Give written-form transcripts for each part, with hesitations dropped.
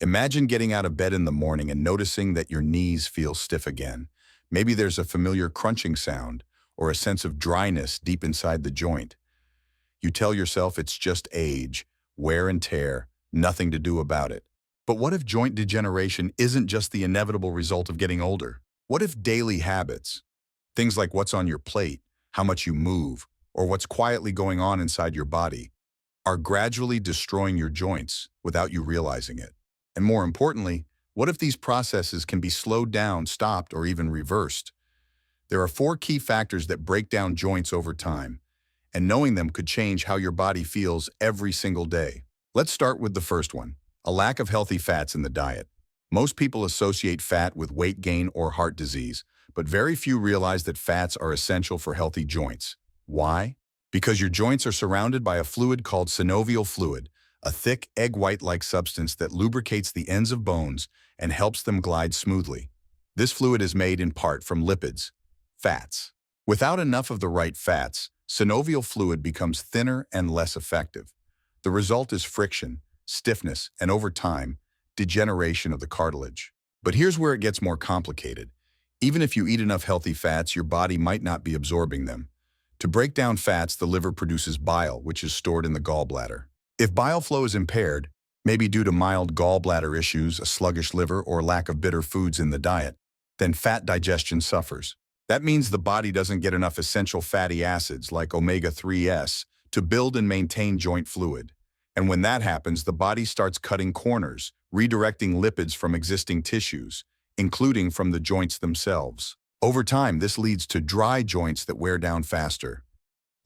Imagine getting out of bed in the morning and noticing that your knees feel stiff again. Maybe there's a familiar crunching sound or a sense of dryness deep inside the joint. You tell yourself it's just age, wear and tear, nothing to do about it. But what if joint degeneration isn't just the inevitable result of getting older? What if daily habits, things like what's on your plate, how much you move, or what's quietly going on inside your body, are gradually destroying your joints without you realizing it? And more importantly, what if these processes can be slowed down, stopped, or even reversed? There are four key factors that break down joints over time, and knowing them could change how your body feels every single day. Let's start with the first one, a lack of healthy fats in the diet. Most people associate fat with weight gain or heart disease, but very few realize that fats are essential for healthy joints. Why? Because your joints are surrounded by a fluid called synovial fluid, a thick, egg white-like substance that lubricates the ends of bones and helps them glide smoothly. This fluid is made in part from lipids, fats. Without enough of the right fats, synovial fluid becomes thinner and less effective. The result is friction, stiffness, and over time, degeneration of the cartilage. But here's where it gets more complicated. Even if you eat enough healthy fats, your body might not be absorbing them. To break down fats, the liver produces bile, which is stored in the gallbladder. If bile flow is impaired, maybe due to mild gallbladder issues, a sluggish liver, or lack of bitter foods in the diet, then fat digestion suffers. That means the body doesn't get enough essential fatty acids like omega-3s to build and maintain joint fluid. And when that happens, the body starts cutting corners, redirecting lipids from existing tissues, including from the joints themselves. Over time, this leads to dry joints that wear down faster.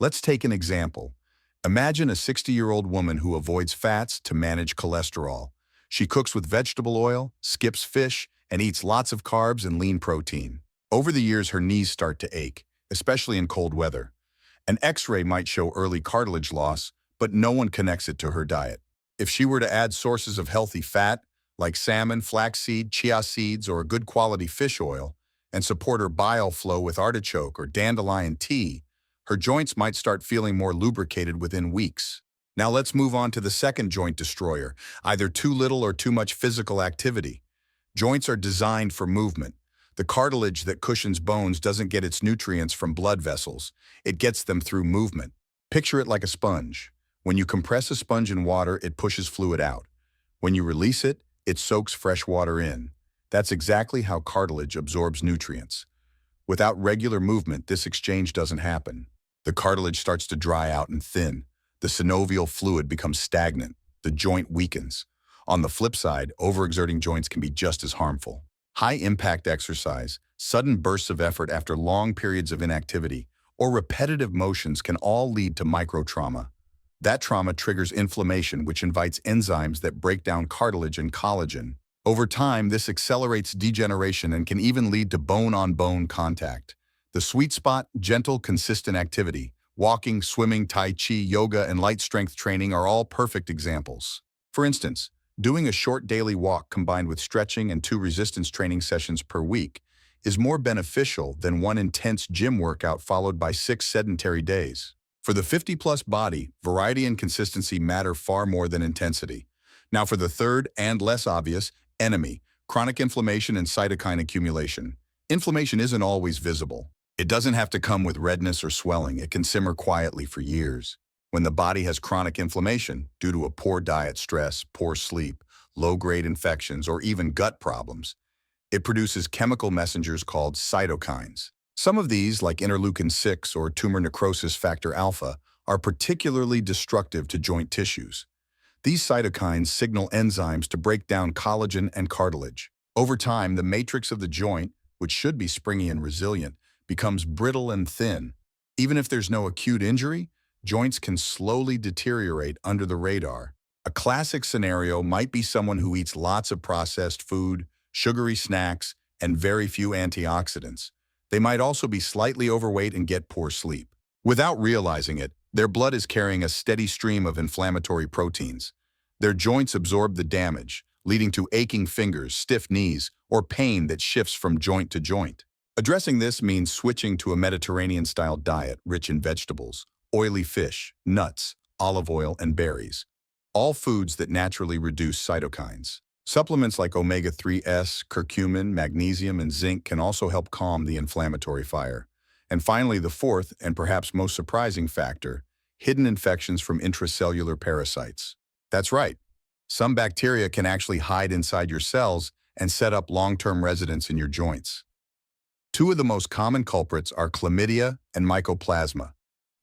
Let's take an example. Imagine a 60-year-old woman who avoids fats to manage cholesterol. She cooks with vegetable oil, skips fish, and eats lots of carbs and lean protein. Over the years, her knees start to ache, especially in cold weather. An X-ray might show early cartilage loss, but no one connects it to her diet. If she were to add sources of healthy fat, like salmon, flaxseed, chia seeds, or a good quality fish oil, and support her bile flow with artichoke or dandelion tea, her joints might start feeling more lubricated within weeks. Now let's move on to the second joint destroyer, either too little or too much physical activity. Joints are designed for movement. The cartilage that cushions bones doesn't get its nutrients from blood vessels. It gets them through movement. Picture it like a sponge. When you compress a sponge in water, it pushes fluid out. When you release it, it soaks fresh water in. That's exactly how cartilage absorbs nutrients. Without regular movement, this exchange doesn't happen. The cartilage starts to dry out and thin. The synovial fluid becomes stagnant. The joint weakens. On the flip side, overexerting joints can be just as harmful. High-impact exercise, sudden bursts of effort after long periods of inactivity, or repetitive motions can all lead to microtrauma. That trauma triggers inflammation, which invites enzymes that break down cartilage and collagen. Over time, this accelerates degeneration and can even lead to bone-on-bone contact. The sweet spot, gentle, consistent activity. Walking, swimming, tai chi, yoga, and light strength training are all perfect examples. For instance, doing a short daily walk combined with stretching and 2 resistance training sessions per week is more beneficial than one intense gym workout followed by 6 sedentary days. For the 50-plus body, variety and consistency matter far more than intensity. Now for the third and less obvious enemy, chronic inflammation and cytokine accumulation. Inflammation isn't always visible. It doesn't have to come with redness or swelling. It can simmer quietly for years. When the body has chronic inflammation due to a poor diet, stress, poor sleep, low-grade infections, or even gut problems, it produces chemical messengers called cytokines. Some of these, like interleukin-6 or tumor necrosis factor alpha, are particularly destructive to joint tissues. These cytokines signal enzymes to break down collagen and cartilage. Over time, the matrix of the joint, which should be springy and resilient, becomes brittle and thin. Even if there's no acute injury, joints can slowly deteriorate under the radar. A classic scenario might be someone who eats lots of processed food, sugary snacks, and very few antioxidants. They might also be slightly overweight and get poor sleep. Without realizing it, their blood is carrying a steady stream of inflammatory proteins. Their joints absorb the damage, leading to aching fingers, stiff knees, or pain that shifts from joint to joint. Addressing this means switching to a Mediterranean-style diet rich in vegetables, oily fish, nuts, olive oil, and berries, all foods that naturally reduce cytokines. Supplements like omega-3s, curcumin, magnesium, and zinc can also help calm the inflammatory fire. And finally, the fourth, and perhaps most surprising factor, hidden infections from intracellular parasites. That's right. Some bacteria can actually hide inside your cells and set up long-term residence in your joints. Two of the most common culprits are chlamydia and mycoplasma.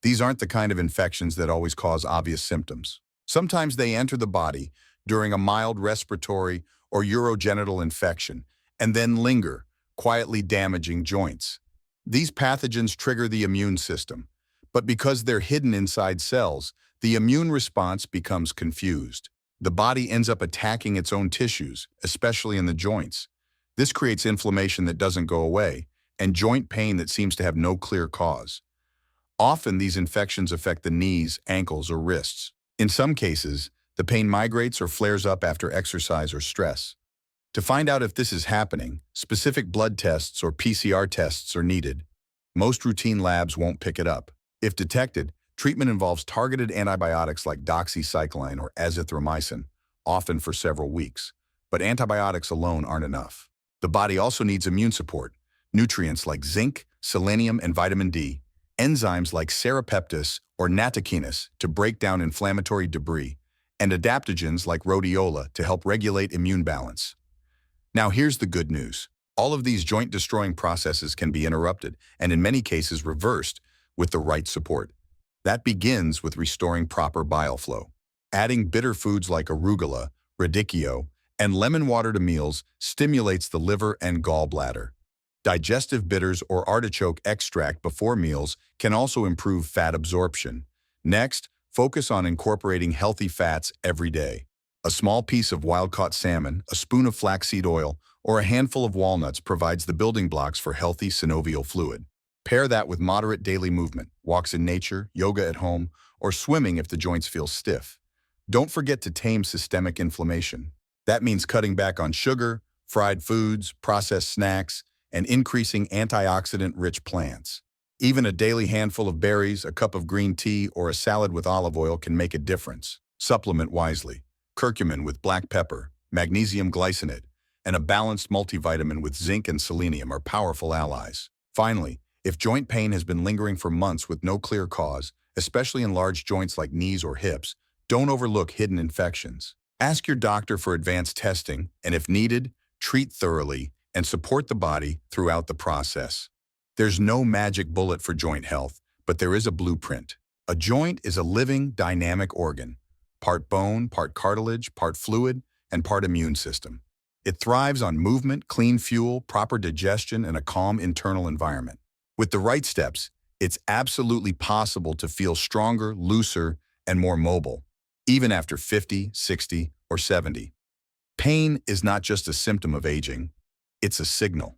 These aren't the kind of infections that always cause obvious symptoms. Sometimes they enter the body during a mild respiratory or urogenital infection and then linger, quietly damaging joints. These pathogens trigger the immune system, but because they're hidden inside cells, the immune response becomes confused. The body ends up attacking its own tissues, especially in the joints. This creates inflammation that doesn't go away and joint pain that seems to have no clear cause. Often these infections affect the knees, ankles, or wrists. In some cases, the pain migrates or flares up after exercise or stress. To find out if this is happening, specific blood tests or PCR tests are needed. Most routine labs won't pick it up. If detected, treatment involves targeted antibiotics like doxycycline or azithromycin, often for several weeks. But antibiotics alone aren't enough. The body also needs immune support, nutrients like zinc, selenium, and vitamin D, enzymes like serrapeptus or nattokinase to break down inflammatory debris, and adaptogens like rhodiola to help regulate immune balance. Now here's the good news. All of these joint-destroying processes can be interrupted and in many cases reversed with the right support. That begins with restoring proper bile flow. Adding bitter foods like arugula, radicchio, and lemon water to meals stimulates the liver and gallbladder. Digestive bitters or artichoke extract before meals can also improve fat absorption. Next, focus on incorporating healthy fats every day. A small piece of wild-caught salmon, a spoon of flaxseed oil, or a handful of walnuts provides the building blocks for healthy synovial fluid. Pair that with moderate daily movement, walks in nature, yoga at home, or swimming if the joints feel stiff. Don't forget to tame systemic inflammation. That means cutting back on sugar, fried foods, processed snacks, and increasing antioxidant-rich plants. Even a daily handful of berries, a cup of green tea, or a salad with olive oil can make a difference. Supplement wisely. Curcumin with black pepper, magnesium glycinate, and a balanced multivitamin with zinc and selenium are powerful allies. Finally, if joint pain has been lingering for months with no clear cause, especially in large joints like knees or hips, don't overlook hidden infections. Ask your doctor for advanced testing, and if needed, treat thoroughly and support the body throughout the process. There's no magic bullet for joint health, but there is a blueprint. A joint is a living, dynamic organ, part bone, part cartilage, part fluid, and part immune system. It thrives on movement, clean fuel, proper digestion, and a calm internal environment. With the right steps, it's absolutely possible to feel stronger, looser, and more mobile, even after 50, 60, or 70. Pain is not just a symptom of aging, it's a signal.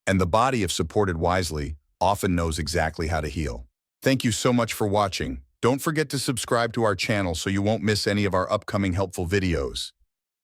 And the body, if supported wisely, often knows exactly how to heal. Thank you so much for watching. Don't forget to subscribe to our channel so you won't miss any of our upcoming helpful videos.